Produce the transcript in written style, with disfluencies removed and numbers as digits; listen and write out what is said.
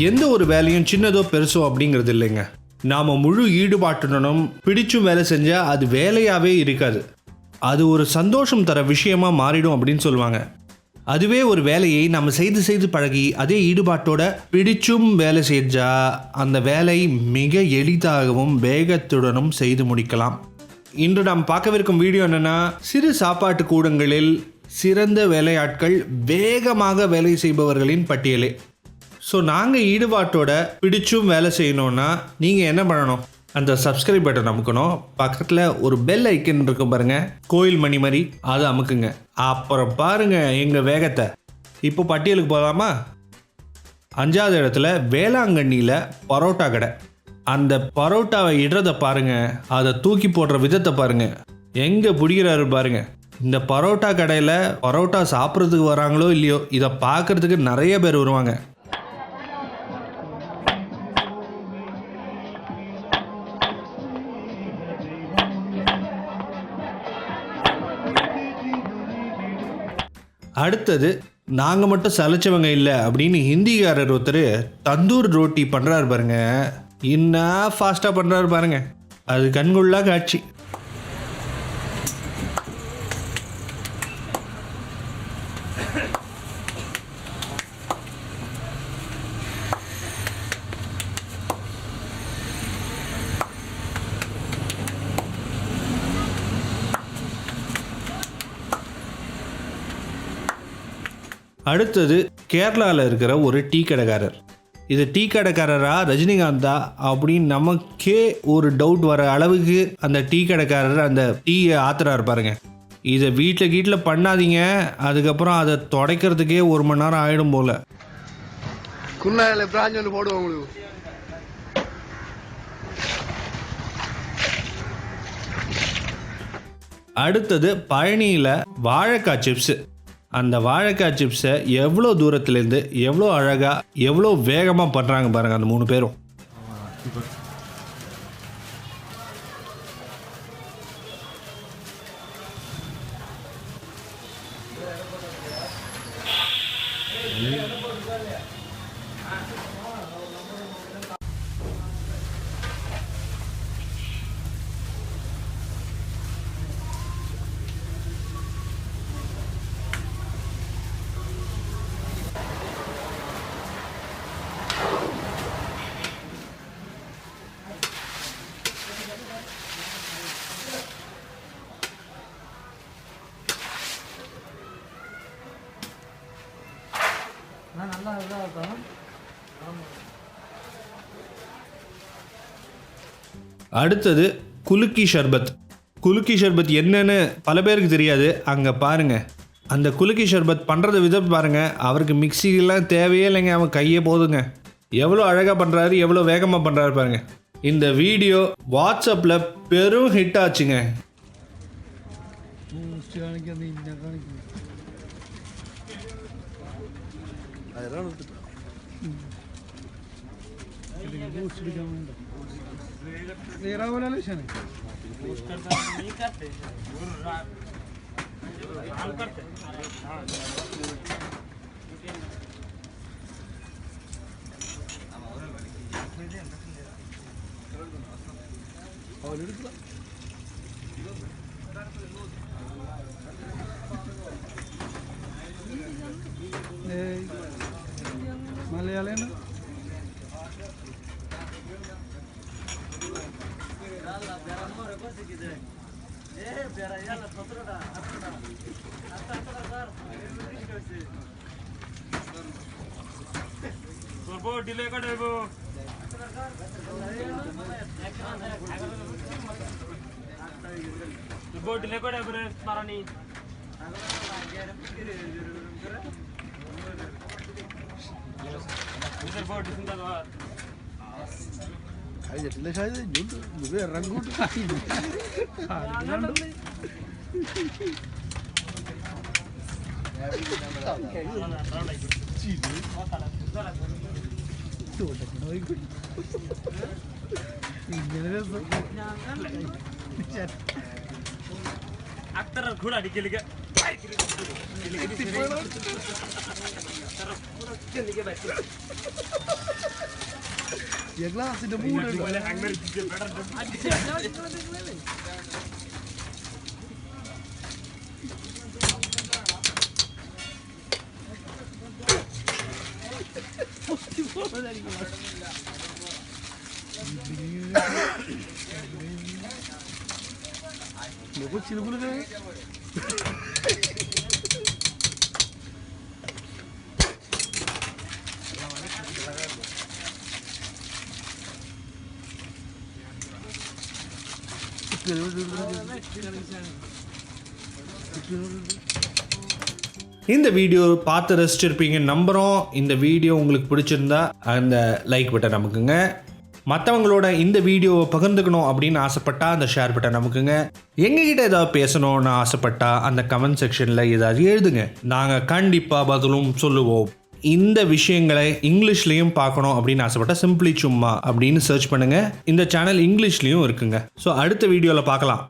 எந்த ஒரு வேலையும் சின்னதோ பெருசோ அப்படிங்கிறது இல்லைங்க. நாம் முழு ஈடுபாட்டுடனும் பிடிச்சும் வேலை செஞ்சால் அது வேலையாகவே இருக்காது. அது ஒரு சந்தோஷம் தர விஷயமாக மாறிடும் அப்படின்னு சொல்லுவாங்க. அதுவே ஒரு வேலையை நம்ம செய்து பழகி அதே ஈடுபாட்டோட பிடிச்சும் வேலை செஞ்சால் அந்த வேலை மிக எளிதாகவும் வேகத்துடனும் செய்து முடிக்கலாம். இன்று நாம் பார்க்கவிருக்கும் வீடியோ என்னென்னா, சிறு சாப்பாட்டு கூடங்களில் சிறந்த வேலையாட்கள் வேகமாக வேலை செய்பவர்களின் பட்டியலே. ஸோ நாங்கள் ஈடுபாட்டோட பிடிச்சும் வேலை செய்யணுன்னா நீங்கள் என்ன பண்ணணும்? அந்த சப்ஸ்கிரைப் பட்டன் அமுக்கணும். பக்கத்தில் ஒரு பெல் ஐக்கன் இருக்கும் பாருங்கள், கோயில் மணி மாதிரி, அதை அமுக்குங்க. அப்புறம் பாருங்கள் எங்கள் வேகத்தை. இப்போ பட்டியலுக்கு போகலாமா? 5வது இடத்துல வேளாங்கண்ணியில் பரோட்டா கடை. அந்த பரோட்டாவை இடுறதை பாருங்கள், அதை தூக்கி போடுற விதத்தை பாருங்கள், எங்கே பிடிக்கிறாரு பாருங்கள். இந்த பரோட்டா கடையில் பரோட்டா சாப்பிட்றதுக்கு வராங்களோ இல்லையோ, இதை பார்க்குறதுக்கு நிறைய பேர் வருவாங்க. அடுத்தது, நாங்கள் மட்டும் சலைச்சவங்க இல்லை அப்படின்னு ஹிந்திக்காரர் ஒருத்தர் தந்தூர் ரோட்டி பண்ணுறாரு பாருங்க. இன்னும் ஃபாஸ்ட்டாக பண்ணுறாரு பாருங்க, அது கண்கொள்ளா காட்சி. அடுத்தது, கேரளாவில் இருக்கிற ஒரு டீ கடைக்காரர். இது டீ கடைக்காரரா ரஜினிகாந்தா அப்படின்னு நமக்கே ஒரு டவுட் வர அளவுக்கு அந்த டீ கடைக்காரர் அந்த டீயை ஆத்துறாரு பாருங்க. இதை வீட்டில் பண்ணாதீங்க, அதுக்கப்புறம் அதை துடைக்கிறதுக்கே 1 மணி நேரம் ஆகிடும் போல. அடுத்தது, பழனியில் வாழைக்காய் சிப்ஸு. அந்த வாழைக்காய் சிப்ஸை எவ்வளோ தூரத்துலேருந்து எவ்வளோ அழகாக எவ்வளோ வேகமாக பண்ணுறாங்க பாருங்கள் அந்த 3 பேரும். அடுத்தது, குலுக்கி ஷர்பத். குலுக்கி ஷர்பத் என்னன்னு பல பேருக்கு தெரியாது. அங்கே பாருங்கள், அந்த குலுக்கி ஷர்பத் பண்ணுறது விதம் பாருங்கள். அவருக்கு மிக்சிலாம் தேவையே இல்லைங்க, அவன் கையே போதுங்க. எவ்வளோ அழகாக பண்ணுறாரு, எவ்வளோ வேகமாக பண்ணுறாரு பாருங்கள். இந்த வீடியோ வாட்ஸ்அப்பில் பெரும் ஹிட் ஆச்சுங்க. മലയാളിയാണ്. डिले करेबो बोट डिले करे बरे मारानी इधर बोट सुंदर हुआ आई जटले शायद जुट मुझे रंगूट अक्तर घोड़ा निकल गया Dia kelas sudah muda. Dia kecil pula kan? இந்த வீடியோ பார்த்து ரசிச்சிருப்பீங்க நம்புகிறோம். இந்த வீடியோ உங்களுக்கு பிடிச்சிருந்தா அந்த லைக் பட்டன் நமக்குங்க. மற்றவங்களோட இந்த வீடியோவை பகிர்ந்துக்கணும் அப்படின்னு ஆசைப்பட்டா அந்த ஷேர் பட்டன் நமக்குங்க. எங்ககிட்ட ஏதாவது பேசணும்னு ஆசைப்பட்டா அந்த கமெண்ட் செக்ஷனில் ஏதாவது எழுதுங்க. நாங்கள் கண்டிப்பாக பதிலும் சொல்லுவோம். இந்த விஷயங்களை இங்கிலீஷ்லேயும் பார்க்கணும் அப்படின்னு ஆசைப்பட்டா சிம்பிளி சும்மா அப்படின்னு சர்ச் பண்ணுங்கள். இந்த சேனல் இங்கிலீஷ்லேயும் இருக்குங்க. ஸோ அடுத்த வீடியோவில் பார்க்கலாம்.